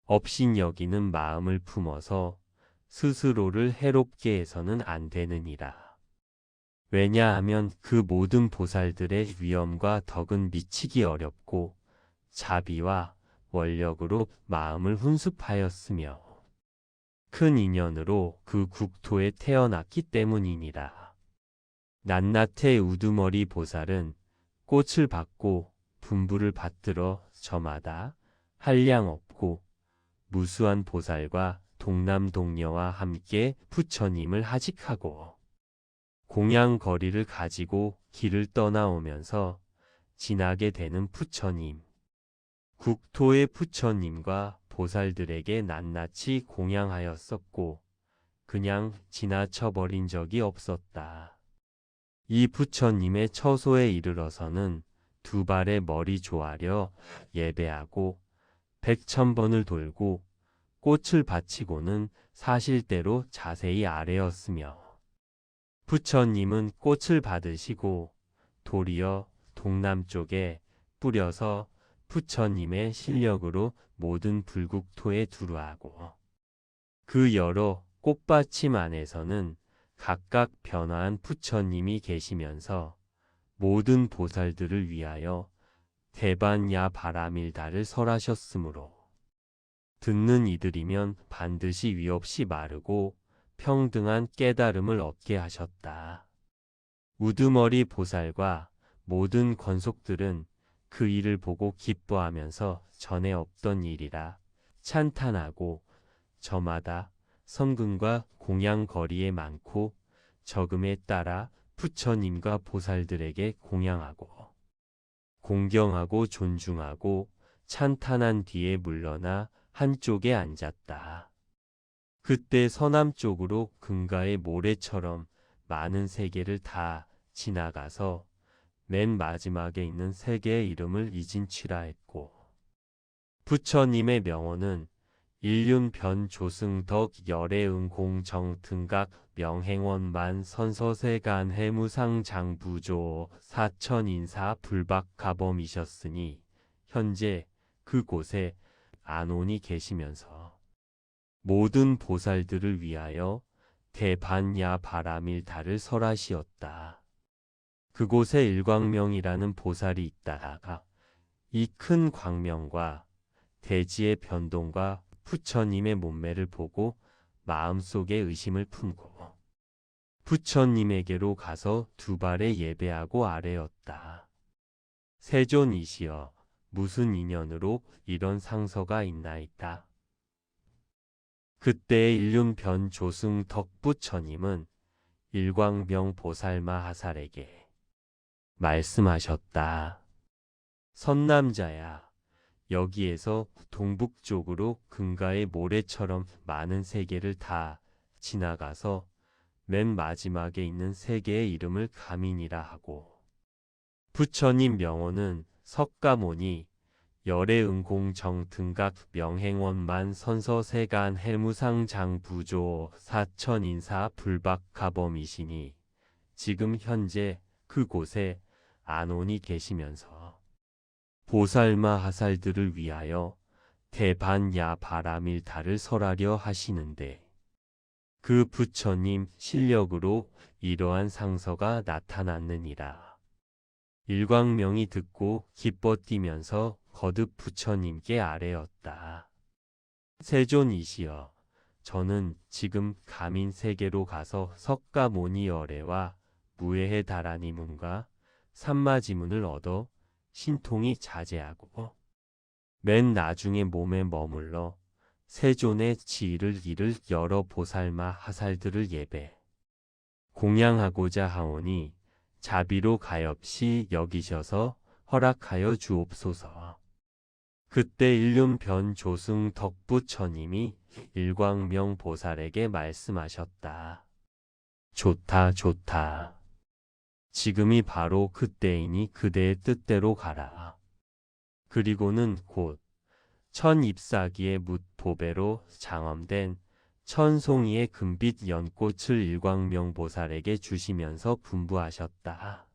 업신여기는 마음을 품어서 스스로를 해롭게 해서는 안 되느니라. 왜냐하면 그 모든 보살들의 위엄과 덕은 미치기 어렵고 자비와 원력으로 마음을 훈습하였으며 큰 인연으로 그 국토에 태어났기 때문이니라. 낱낱의 우두머리 보살은 꽃을 받고 분부를 받들어 저마다 한량 없고 무수한 보살과 동남동녀와 함께 부처님을 하직하고 공양거리를 가지고 길을 떠나오면서 지나게 되는 부처님, 국토의 부처님과 보살들에게 낱낱이 공양하였었고 그냥 지나쳐버린 적이 없었다. 이 부처님의 처소에 이르러서는 두 발의 머리 조아려 예배하고 100,000번을 돌고 꽃을 바치고는 사실대로 자세히 아뢰었으며 부처님은 꽃을 받으시고 도리어 동남쪽에 뿌려서 부처님의 실력으로 모든 불국토에 두루하고 그 여러 꽃받침 안에서는 각각 변화한 부처님이 계시면서 모든 보살들을 위하여 대반야 바라밀다를 설하셨으므로 듣는 이들이면 반드시 위없이 마르고 평등한 깨달음을 얻게 하셨다. 우두머리 보살과 모든 권속들은 그 일을 보고 기뻐하면서 전에 없던 일이라 찬탄하고 저마다 성근과 공양거리에 많고 적음에 따라 부처님과 보살들에게 공양하고 공경하고 존중하고 찬탄한 뒤에 물러나 한쪽에 앉았다. 그때 서남쪽으로 금가의 모래처럼 많은 세계를 다 지나가서 맨 마지막에 있는 세계의 이름을 이진취라 했고 부처님의 명호는 일륜변조승덕 열애응공정 등각 명행원만 선서세간 해무상장부조 사천인사 불박가범이셨으니 현재 그곳에 안온이 계시면서 모든 보살들을 위하여 대반야 바라밀다를 설하시었다. 그곳에 일광명이라는 보살이 있다가 이 큰 광명과 대지의 변동과 부처님의 몸매를 보고 마음속에 의심을 품고 부처님에게로 가서 두 발에 예배하고 아뢰었다. 세존이시여, 무슨 인연으로 이런 상서가 있나이다. 그때 일륜변 조승 덕부처님은 일광명 보살마하살에게 말씀하셨다. 선남자야, 여기에서 동북쪽으로 금가의 모래처럼 많은 세계를 다 지나가서 맨 마지막에 있는 세계의 이름을 가민이라 하고 부처님 명호는 석가모니 열애응공정 등각 명행원만 선서세간 해무상장부조 사천인사 불박가범이시니 지금 현재 그곳에 안온이 계시면서 보살마하살들을 위하여 대반야 바라밀다를 설하려 하시는데 그 부처님 실력으로 이러한 상서가 나타났느니라. 일광명이 듣고 기뻐 뛰면서 거듭 부처님께 아뢰었다. 세존이시여, 저는 지금 가민세계로 가서 석가모니열애와 무예해 다라니문과 삼마지문을 얻어 신통이 자제하고 맨 나중에 몸에 머물러 세존의 지위를 이를 여러 보살마 하살들을 예배 공양하고자 하오니 자비로 가엾이 여기셔서 허락하여 주옵소서. 그때 일륜변 조승 덕부처님이 일광명 보살에게 말씀하셨다. 좋다, 좋다. 지금이 바로 그때이니 그대의 뜻대로 가라. 그리고는 곧 천잎사기의 묻보배로 장엄된 천송이의 금빛 연꽃을 일광명 보살에게 주시면서 분부하셨다.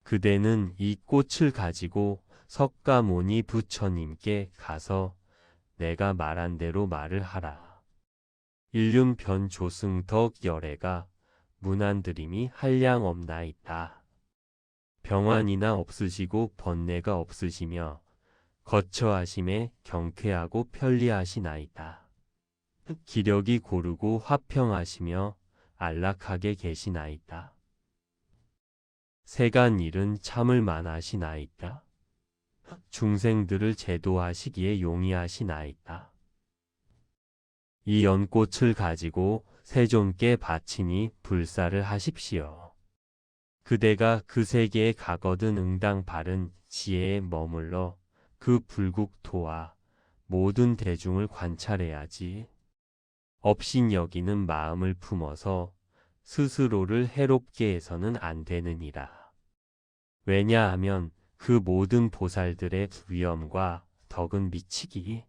그대는 이 꽃을 가지고 석가모니 부처님께 가서 내가 말한 대로 말을 하라. 일륜 변 조승덕 열애가 문안드림이 한량없나이다. 병환이나 없으시고 번뇌가 없으시며 거처하심에 경쾌하고 편리하시나이다. 기력이 고르고 화평하시며 안락하게 계시나이다. 세간 일은 참을 만하시나이다. 중생들을 제도하시기에 용이하시나이다. 이 연꽃을 가지고 세존께 바치니 불사를 하십시오. 그대가 그 세계에 가거든 응당 바른 지혜에 머물러 그 불국토와 모든 대중을 관찰해야지. 업신 여기는 마음을 품어서 스스로를 해롭게 해서는 안 되느니라. 왜냐하면 그 모든 보살들의 위엄과 덕은 미치기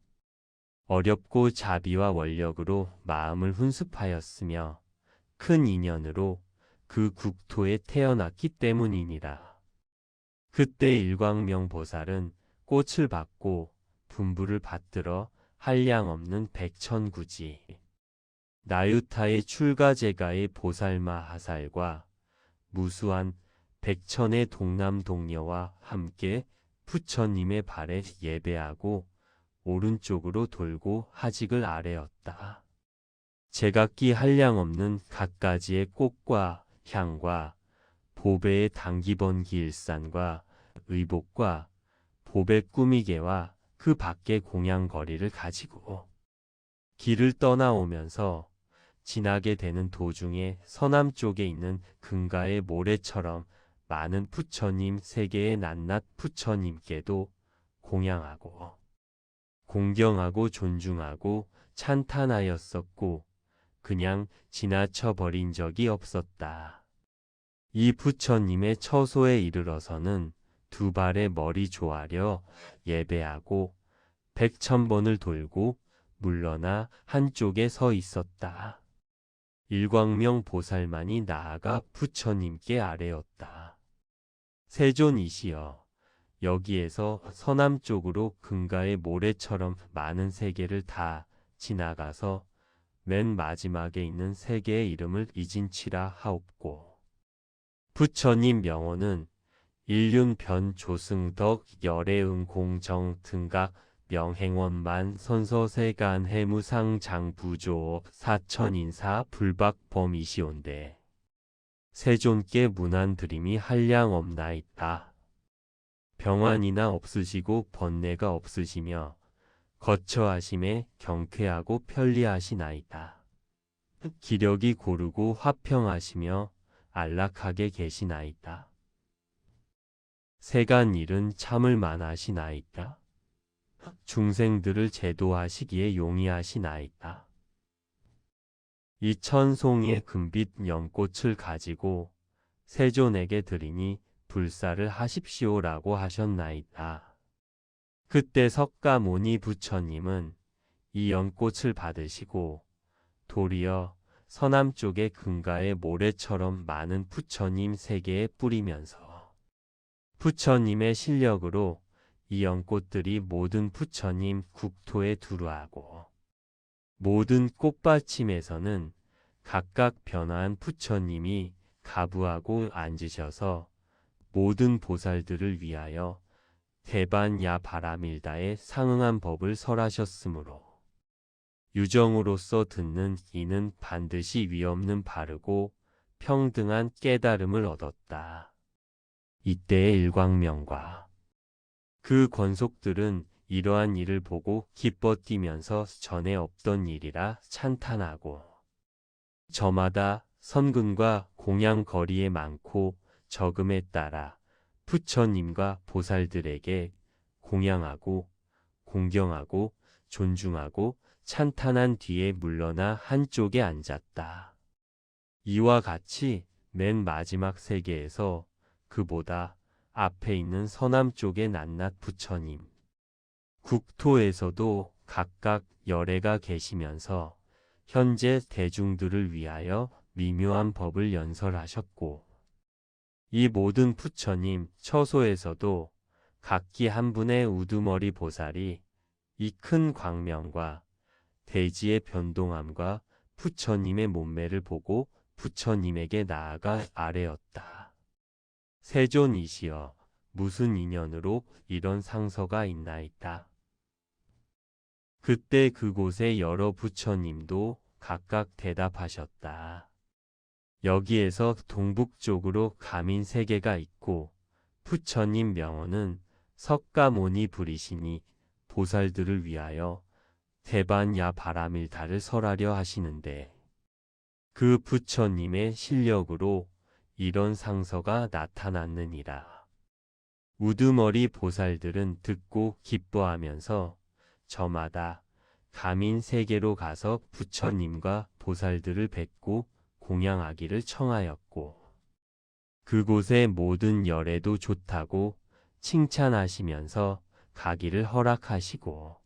어렵고 자비와 원력으로 마음을 훈습하였으며 큰 인연으로 그 국토에 태어났기 때문이니라. 그때 일광명 보살은 꽃을 받고 분부를 받들어 한량없는 백천구지 나유타의 출가제가의 보살마 하살과 무수한 백천의 동남동녀와 함께 부처님의 발에 예배하고 오른쪽으로 돌고 하직을 아뢰었다. 제각기 한량없는 갖가지의 꽃과 향과 보배의 당기번기 일산과 의복과 보배 꾸미개와 그 밖의 공양거리를 가지고 길을 떠나오면서 지나게 되는 도중에 서남쪽에 있는 근가의 모래처럼 많은 부처님 세계의 낱낱 부처님께도 공양하고 공경하고 존중하고 찬탄하였었고 그냥 지나쳐 버린 적이 없었다. 이 부처님의 처소에 이르러서는 두 발의 머리 조아려 예배하고 백천번을 돌고 물러나 한쪽에 서 있었다. 일광명 보살만이 나아가 부처님께 아뢰었다. 세존이시여, 여기에서 서남쪽으로 근가의 모래처럼 많은 세계를 다 지나가서 맨 마지막에 있는 세계의 이름을 이진치라 하옵고 부처님 명호는 일륜 변 조승덕 열애응 공정 등각 명행원만 선서세간 해무상 장부조 사천인사 불박범이시온데 세존께 문안드림이 한량없나이다. 병환이나 없으시고 번뇌가 없으시며 거처하심에 경쾌하고 편리하시나이다. 기력이 고르고 화평하시며 안락하게 계시나이다. 세간 일은 참을 만하시나이다. 중생들을 제도하시기에 용이하시나이다. 이 천송이의 금빛 연꽃을 가지고 세존에게 드리니 불사를 하십시오라고 하셨나이다. 그때 석가모니 부처님은 이 연꽃을 받으시고 도리어 서남쪽의 근가의 모래처럼 많은 부처님 세계에 뿌리면서 부처님의 실력으로 이 연꽃들이 모든 부처님 국토에 두루하고 모든 꽃받침에서는 각각 변화한 부처님이 가부하고 앉으셔서 모든 보살들을 위하여 대반야 바라밀다에 상응한 법을 설하셨으므로 유정으로서 듣는 이는 반드시 위없는 바르고 평등한 깨달음을 얻었다. 이때의 일광명과 그 권속들은 이러한 일을 보고 기뻐 뛰면서 전에 없던 일이라 찬탄하고 저마다 선근과 공양 거리에 많고 적음에 따라 부처님과 보살들에게 공양하고 공경하고 존중하고 찬탄한 뒤에 물러나 한쪽에 앉았다. 이와 같이 맨 마지막 세계에서 그보다 앞에 있는 서남쪽의 낱낱 부처님 국토에서도 각각 열애가 계시면서 현재 대중들을 위하여 미묘한 법을 연설하셨고 이 모든 부처님 처소에서도 각기 한 분의 우두머리 보살이 이 큰 광명과 대지의 변동함과 부처님의 몸매를 보고 부처님에게 나아가 아뢰었다. 세존이시여, 무슨 인연으로 이런 상서가 있나이다. 그때 그곳의 여러 부처님도 각각 대답하셨다. 여기에서 동북쪽으로 가민 세 개가 있고 부처님 명언은 석가모니 부리시니 보살들을 위하여 대반야 바라밀다를 설하려 하시는데 그 부처님의 실력으로 이런 상서가 나타났느니라. 우두머리 보살들은 듣고 기뻐하면서 저마다 가민 세계로 가서 부처님과 보살들을 뵙고 공양하기를 청하였고 그곳의 모든 열애도 좋다고 칭찬하시면서 가기를 허락하시고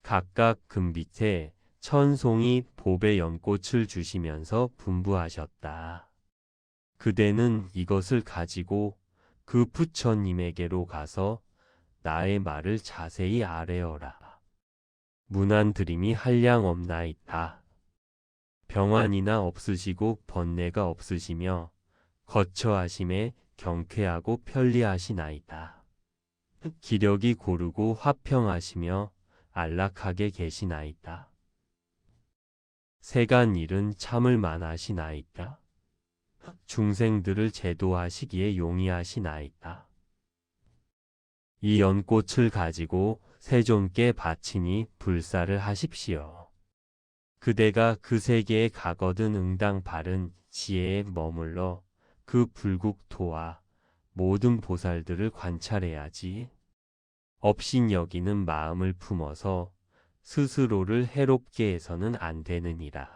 각각 금빛에 천송이 보배 연꽃을 주시면서 분부하셨다. 그대는 이것을 가지고 그 부처님에게로 가서 나의 말을 자세히 아뢰어라. 문안드림이 한량 없나이다. 병환이나 없으시고 번뇌가 없으시며 거처하심에 경쾌하고 편리하시나이다. 기력이 고르고 화평하시며 안락하게 계시나이다. 세간 일은 참을 만하시나이다. 중생들을 제도하시기에 용이하시나이다. 이 연꽃을 가지고 세존께 바치니 불사를 하십시오. 그대가 그 세계에 가거든 응당 바른 지혜에 머물러 그 불국토와 모든 보살들을 관찰해야지. 업신 여기는 마음을 품어서 스스로를 해롭게 해서는 안 되느니라.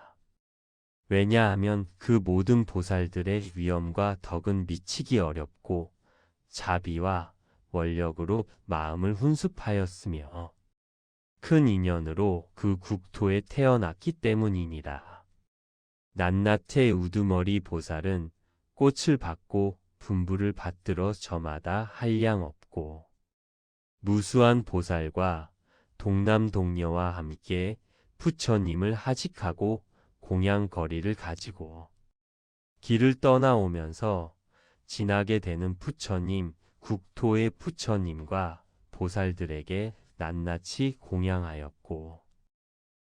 왜냐하면 그 모든 보살들의 위엄과 덕은 미치기 어렵고 자비와 원력으로 마음을 훈습하였으며 큰 인연으로 그 국토에 태어났기 때문이니라. 낱낱의 우두머리 보살은 꽃을 받고 분부를 받들어 저마다 한량 없고 무수한 보살과 동남동녀와 함께 부처님을 하직하고 공양거리를 가지고 길을 떠나오면서 지나게 되는 부처님, 국토의 부처님과 보살들에게 낱낱이 공양하였고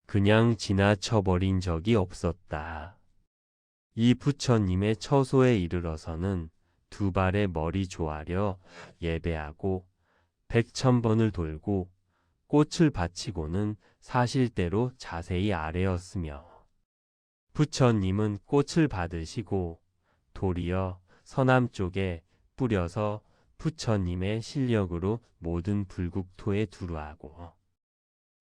그냥 지나쳐버린 적이 없었다. 이 부처님의 처소에 이르러서는 두 발의 머리 조아려 예배하고 100,000번을 돌고 꽃을 바치고는 사실대로 자세히 아뢰었으며 부처님은 꽃을 받으시고 도리어 서남쪽에 뿌려서 부처님의 실력으로 모든 불국토에 두루하고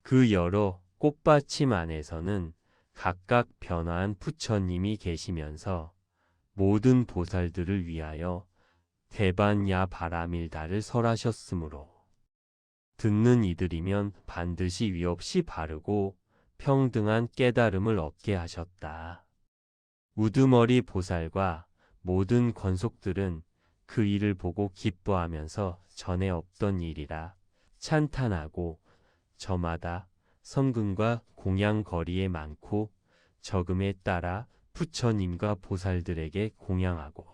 그 여러 꽃받침 안에서는 각각 변화한 부처님이 계시면서 모든 보살들을 위하여 대반야 바라밀다를 설하셨으므로 듣는 이들이면 반드시 위없이 바르고 평등한 깨달음을 얻게 하셨다. 우두머리 보살과 모든 권속들은 그 일을 보고 기뻐하면서 전에 없던 일이라 찬탄하고 저마다 성금과 공양 거리에 많고 적음에 따라 부처님과 보살들에게 공양하고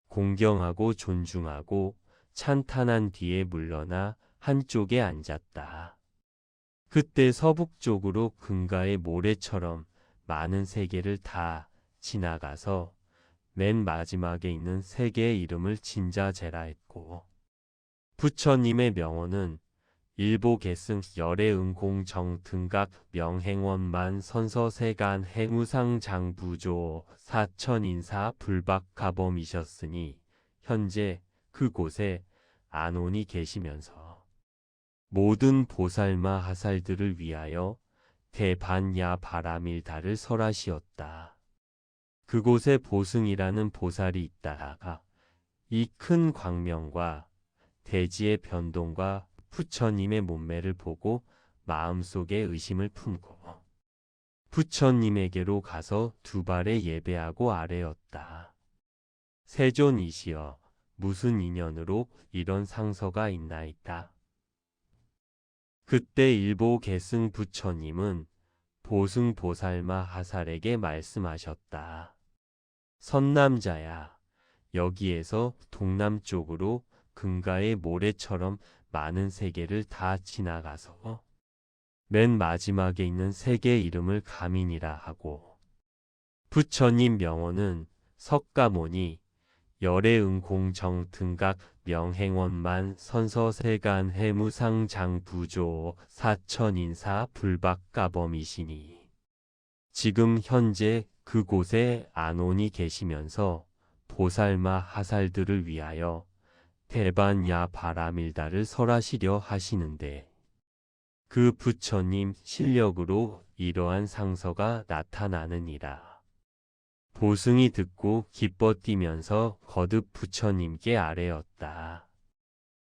공경하고 존중하고 찬탄한 뒤에 물러나 한쪽에 앉았다. 그때 서북쪽으로 금가의 모래처럼 많은 세계를 다 지나가서 맨 마지막에 있는 세계의 이름을 진자제라 했고 부처님의 명호는 일보계승 열애응공정 등각 명행원만 선서세간 해무상장부조 사천인사 불박가범이셨으니 현재 그곳에 안온이 계시면서 모든 보살마 하살들을 위하여 대반야 바라밀다를 설하시었다. 그곳에 보승이라는 보살이 있다가 이 큰 광명과 대지의 변동과 부처님의 몸매를 보고 마음속에 의심을 품고 부처님에게로 가서 두 발에 예배하고 아뢰었다. 세존이시여, 무슨 인연으로 이런 상서가 있나이다. 그때 일보 계승 부처님은 보승보살마 하살에게 말씀하셨다. 선남자야, 여기에서 동남쪽으로 금가의 모래처럼 많은 세계를 다 지나가서 맨 마지막에 있는 세계 이름을 가민이라 하고, 부처님 명호는 석가모니, 열애응공정 등각 명행원만 선서세간 해무상장부조 사천인사 불박가범이시니 지금 현재 그곳에 안온이 계시면서 보살마 하살들을 위하여 대반야 바라밀다를 설하시려 하시는데 그 부처님 실력으로 이러한 상서가 나타나느니라. 보승이 듣고 기뻐 뛰면서 거듭 부처님께 아뢰었다.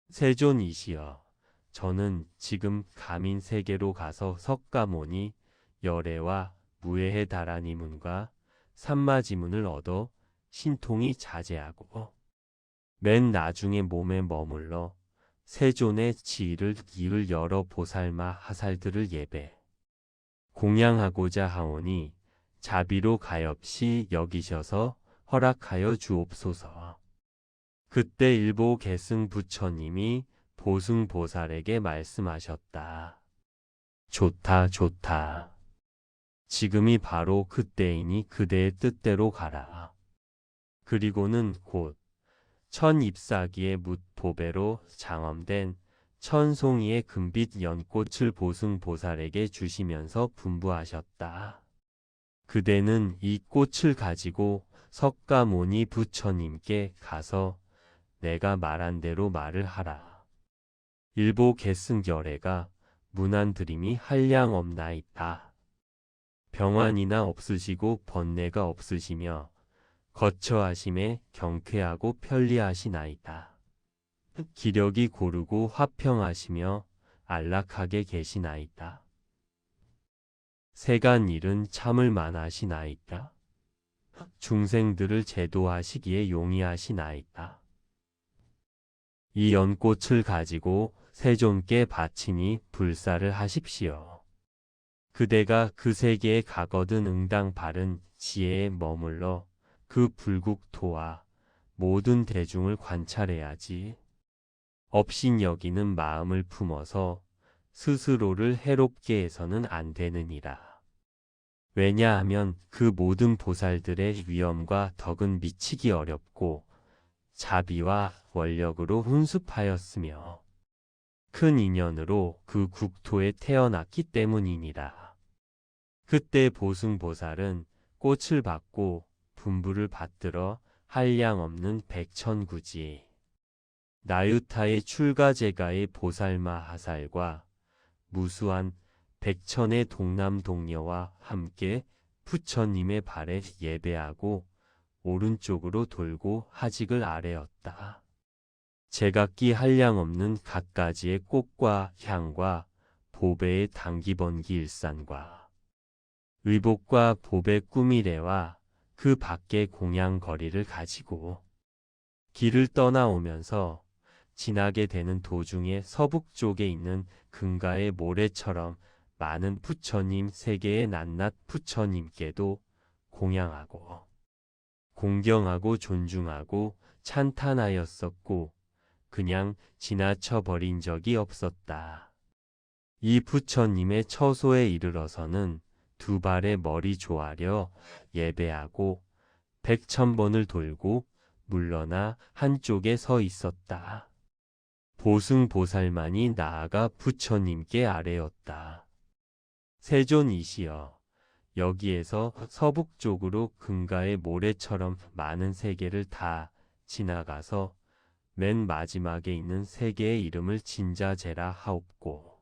세존이시여, 저는 지금 가민세계로 가서 석가모니, 열애와 무해해 다라니문과 삼마지문을 얻어 신통이 자제하고 맨 나중에 몸에 머물러 세존의 지위를 이을 여러 보살마 하살들을 예배 공양하고자 하오니 자비로 가엾이 여기셔서 허락하여 주옵소서. 그때 일보 계승 부처님이 보승보살에게 말씀하셨다. 좋다, 좋다. 지금이 바로 그때이니 그대의 뜻대로 가라. 그리고는 곧 천잎사기의 묻보배로 장엄된 천송이의 금빛 연꽃을 보승보살에게 주시면서 분부하셨다. 그대는 이 꽃을 가지고 석가모니 부처님께 가서 내가 말한 대로 말을 하라. 일보 계승결애가 무난드림이 한량없나이다. 병환이나 없으시고 번뇌가 없으시며 거처하심에 경쾌하고 편리하시나이다. 기력이 고르고 화평하시며 안락하게 계시나이다. 세간 일은 참을 만하시나이다. 중생들을 제도하시기에 용이하시나이다. 이 연꽃을 가지고 세존께 바치니 불사를 하십시오. 그대가 그 세계에 가거든 응당 바른 지혜에 머물러 그 불국토와 모든 대중을 관찰해야지. 업신여기는 마음을 품어서 스스로를 해롭게 해서는 안 되느니라. 왜냐하면 그 모든 보살들의 위엄과 덕은 미치기 어렵고 자비와 원력으로 훈습하였으며 큰 인연으로 그 국토에 태어났기 때문이니라. 그때 보승보살은 꽃을 받고 분부를 받들어 한량없는 백천구지 나유타의 출가제가의 보살마 하살과 무수한 백천의 동남동녀와 함께 부처님의 발에 예배하고 오른쪽으로 돌고 하직을 아뢰었다. 제각기 한량없는 갖가지의 꽃과 향과 보배의 당기번기 일산과 의복과 보배 꾸미래와 그 밖의 공양거리를 가지고 길을 떠나오면서 지나게 되는 도중에 서북쪽에 있는 금가의 모래처럼 많은 부처님 세계의 낱낱 부처님께도 공양하고 공경하고 존중하고 찬탄하였었고 그냥 지나쳐 버린 적이 없었다. 이 부처님의 처소에 이르러서는 두 발의 머리 조아려 예배하고 백천번을 돌고 물러나 한쪽에 서 있었다. 보승보살만이 나아가 부처님께 아뢰었다. 세존이시여, 여기에서 서북쪽으로 금가의 모래처럼 많은 세계를 다 지나가서 맨 마지막에 있는 세계의 이름을 진자제라 하옵고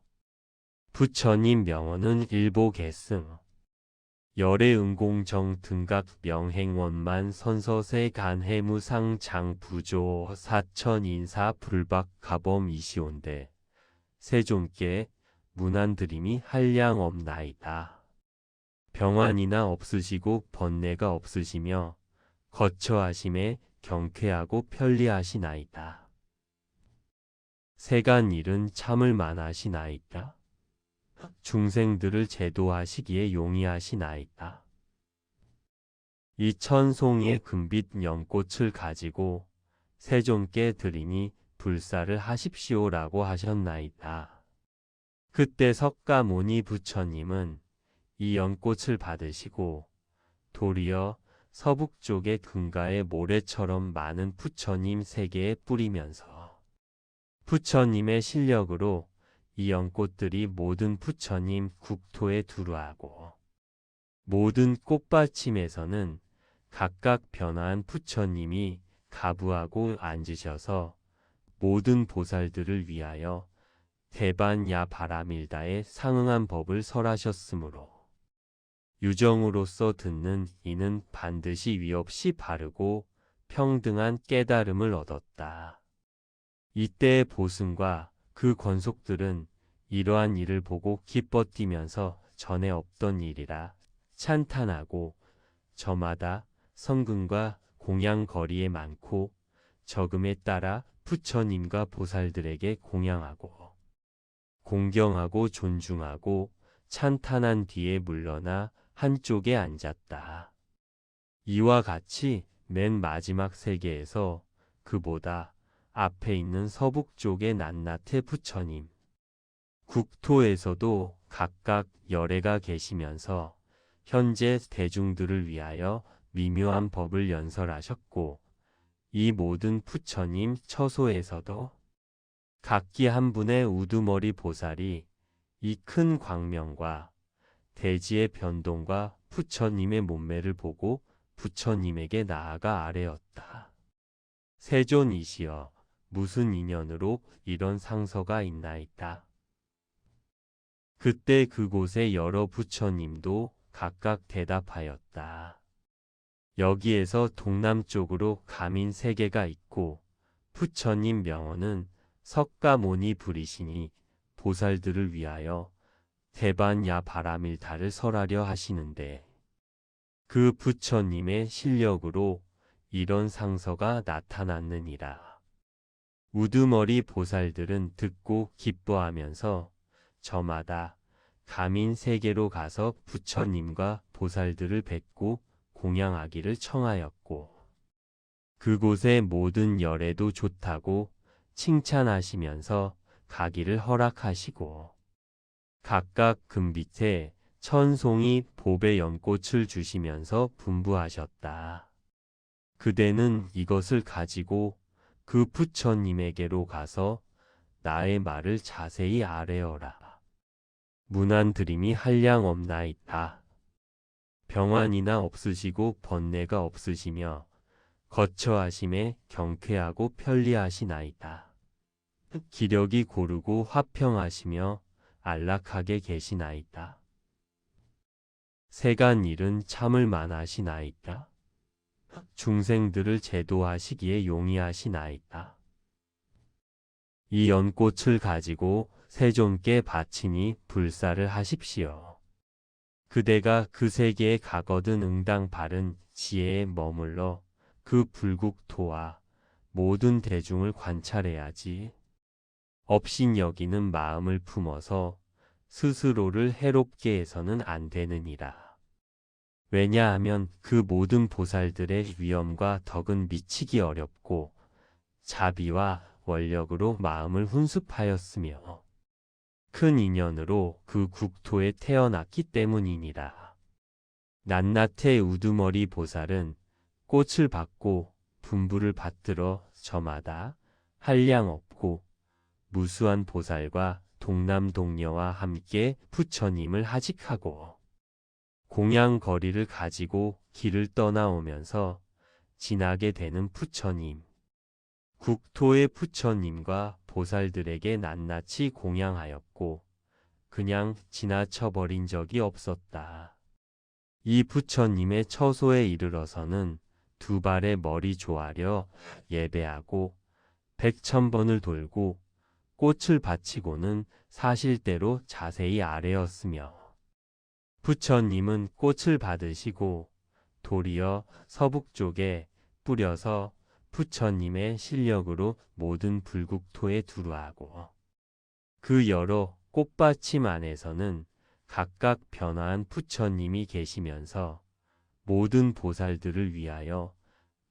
부처님 명언은 일보계승 열애응공정 등각 명행원만 선서세 간해무상 장부조 사천인사 불박가범이시온데 세존께 무난드림이 한량없나이다. 병환이나 없으시고 번뇌가 없으시며 거처하심에 경쾌하고 편리하시나이다. 세간 일은 참을 만하시나이다. 중생들을 제도하시기에 용이하시나이다. 이 천송이의 금빛 연꽃을 가지고 세존께 드리니 불사를 하십시오라고 하셨나이다. 그때 석가모니 부처님은 이 연꽃을 받으시고 도리어 서북쪽의 금가의 모래처럼 많은 부처님 세계에 뿌리면서 부처님의 실력으로 이 연꽃들이 모든 부처님 국토에 두루하고 모든 꽃받침에서는 각각 변화한 부처님이 가부하고 앉으셔서 모든 보살들을 위하여 대반야 바라밀다에 상응한 법을 설하셨으므로 유정으로서 듣는 이는 반드시 위없이 바르고 평등한 깨달음을 얻었다. 이때의 보승과 그 권속들은 이러한 일을 보고 기뻐 뛰면서 전에 없던 일이라 찬탄하고 저마다 성금과 공양 거리에 많고 적음에 따라 부처님과 보살들에게 공양하고 공경하고 존중하고 찬탄한 뒤에 물러나 한쪽에 앉았다. 이와 같이 맨 마지막 세계에서 그보다 앞에 있는 서북쪽의 낱낱의 부처님 국토에서도 각각 열애가 계시면서 현재 대중들을 위하여 미묘한 법을 연설하셨고 이 모든 부처님 처소에서도 각기 한 분의 우두머리 보살이 이 큰 광명과 대지의 변동과 부처님의 몸매를 보고 부처님에게 나아가 아뢰었다. 세존이시여, 무슨 인연으로 이런 상서가 있나이다. 그때 그곳에 여러 부처님도 각각 대답하였다. 여기에서 동남쪽으로 가민 세계가 있고 부처님 명언은 석가모니 부리시니 보살들을 위하여 대반야 바라밀다를 설하려 하시는데 그 부처님의 실력으로 이런 상서가 나타났느니라. 우두머리 보살들은 듣고 기뻐하면서 저마다 가민 세계로 가서 부처님과 보살들을 뵙고 공양하기를 청하였고 그곳의 모든 열애도 좋다고 칭찬하시면서 가기를 허락하시고 각각 금빛에 천송이 보배 연꽃을 주시면서 분부하셨다. 그대는 이것을 가지고 그 부처님에게로 가서 나의 말을 자세히 아뢰어라. 문안드림이 한량 없나이다. 병환이나 없으시고 번뇌가 없으시며 거처하심에 경쾌하고 편리하시나이다. 기력이 고르고 화평하시며 안락하게 계시나이다. 세간 일은 참을 만하시나이다. 중생들을 제도하시기에 용이하시나이다. 이 연꽃을 가지고 세존께 바치니 불사를 하십시오. 그대가 그 세계에 가거든 응당 바른 지혜에 머물러 그 불국토와 모든 대중을 관찰해야지. 업신 여기는 마음을 품어서 스스로를 해롭게 해서는 안 되느니라. 왜냐하면 그 모든 보살들의 위엄과 덕은 미치기 어렵고 자비와 원력으로 마음을 훈습하였으며 큰 인연으로 그 국토에 태어났기 때문이니라. 낱낱의 우두머리 보살은 꽃을 받고 분부를 받들어 저마다 한량 없고 무수한 보살과 동남동녀와 함께 부처님을 하직하고 공양거리를 가지고 길을 떠나오면서 지나게 되는 부처님, 국토의 부처님과 보살들에게 낱낱이 공양하였고 그냥 지나쳐버린 적이 없었다. 이 부처님의 처소에 이르러서는 두 발의 머리 조아려 예배하고 100,000번을 돌고 꽃을 바치고는 사실대로 자세히 아뢰었으며 부처님은 꽃을 받으시고 도리어 서북쪽에 뿌려서 부처님의 실력으로 모든 불국토에 두루하고 그 여러 꽃받침 안에서는 각각 변화한 부처님이 계시면서 모든 보살들을 위하여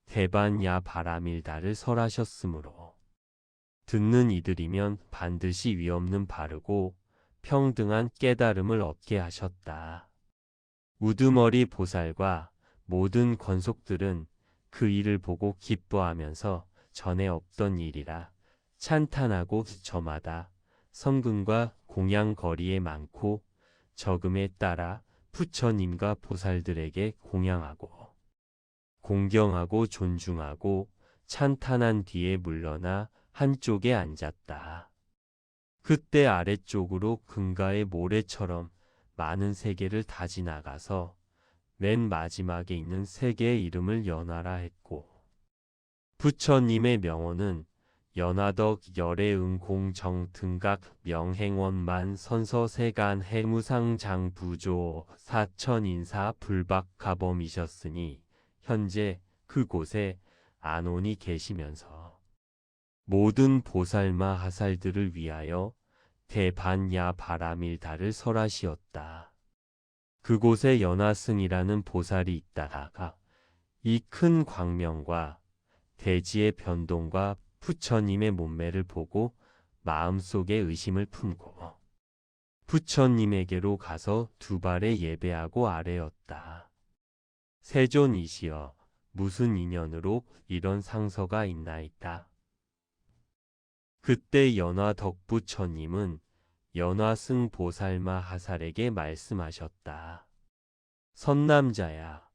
대반야 바라밀다를 설하셨으므로 듣는 이들이면 반드시 위없는 바르고 평등한 깨달음을 얻게 하셨다. 우두머리 보살과 모든 권속들은 그 일을 보고 기뻐하면서 전에 없던 일이라 찬탄하고 저마다 성근과 공양 거리에 많고 적음에 따라 부처님과 보살들에게 공양하고 공경하고 존중하고 찬탄한 뒤에 물러나 한쪽에 앉았다. 그때 아래쪽으로 금가의 모래처럼 많은 세계를 다 지나가서 맨 마지막에 있는 세계의 이름을 연하라 했고, 부처님의 명호는 연화덕 열애응공정 등각 명행원만 선서세간 해무상장 부조 사천인사 불박가범이셨으니 현재 그곳에 안온이 계시면서 모든 보살마 하살들을 위하여 대반야 바라밀다를 설하시었다. 그곳에 연화승이라는 보살이 있다가 이 큰 광명과 대지의 변동과 부처님의 몸매를 보고 마음속에 의심을 품고 부처님에게로 가서 두 발에 예배하고 아뢰었다. 세존이시여, 무슨 인연으로 이런 상서가 있나이다. 그때 연화덕부처님은 연화승 보살마 하살에게 말씀하셨다. 선남자야,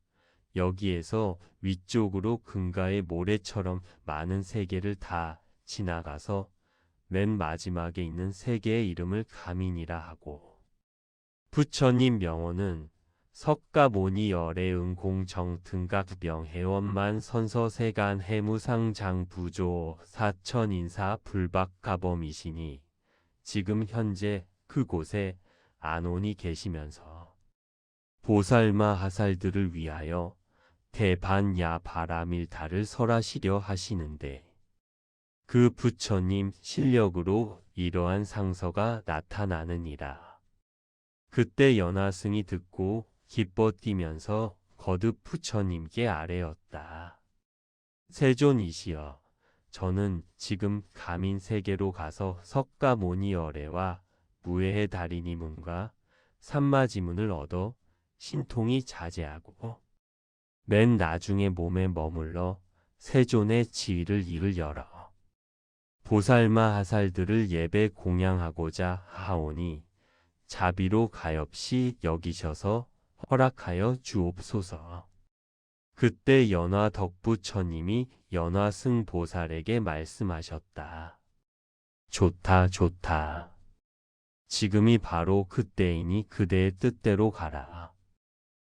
여기에서 위쪽으로 금가의 모래처럼 많은 세계를 다 지나가서 맨 마지막에 있는 세계의 이름을 가민이라 하고, 부처님 명호는 석가모니 열애응공정 등각 명해원만 선서세간 해무상장 부조 사천인사 불박가범이시니 지금 현재 그곳에 안온이 계시면서 보살마 하살들을 위하여 대반야 바라밀다를 설하시려 하시는데, 그 부처님 실력으로 이러한 상서가 나타나느니라. 그때 연화승이 듣고 기뻐 뛰면서 거듭 부처님께 아뢰었다. 세존이시여, 저는 지금 가민세계로 가서 석가모니 열애와 무해의 다리니문과 삼마지문을 얻어 신통이 자제하고 맨 나중에 몸에 머물러 세존의 지위를 이을 열어 보살마 하살들을 예배 공양하고자 하오니 자비로 가엾이 여기셔서 허락하여 주옵소서. 그때 연화덕부처님이 연화승 보살에게 말씀하셨다. 좋다, 좋다. 지금이 바로 그때이니 그대의 뜻대로 가라.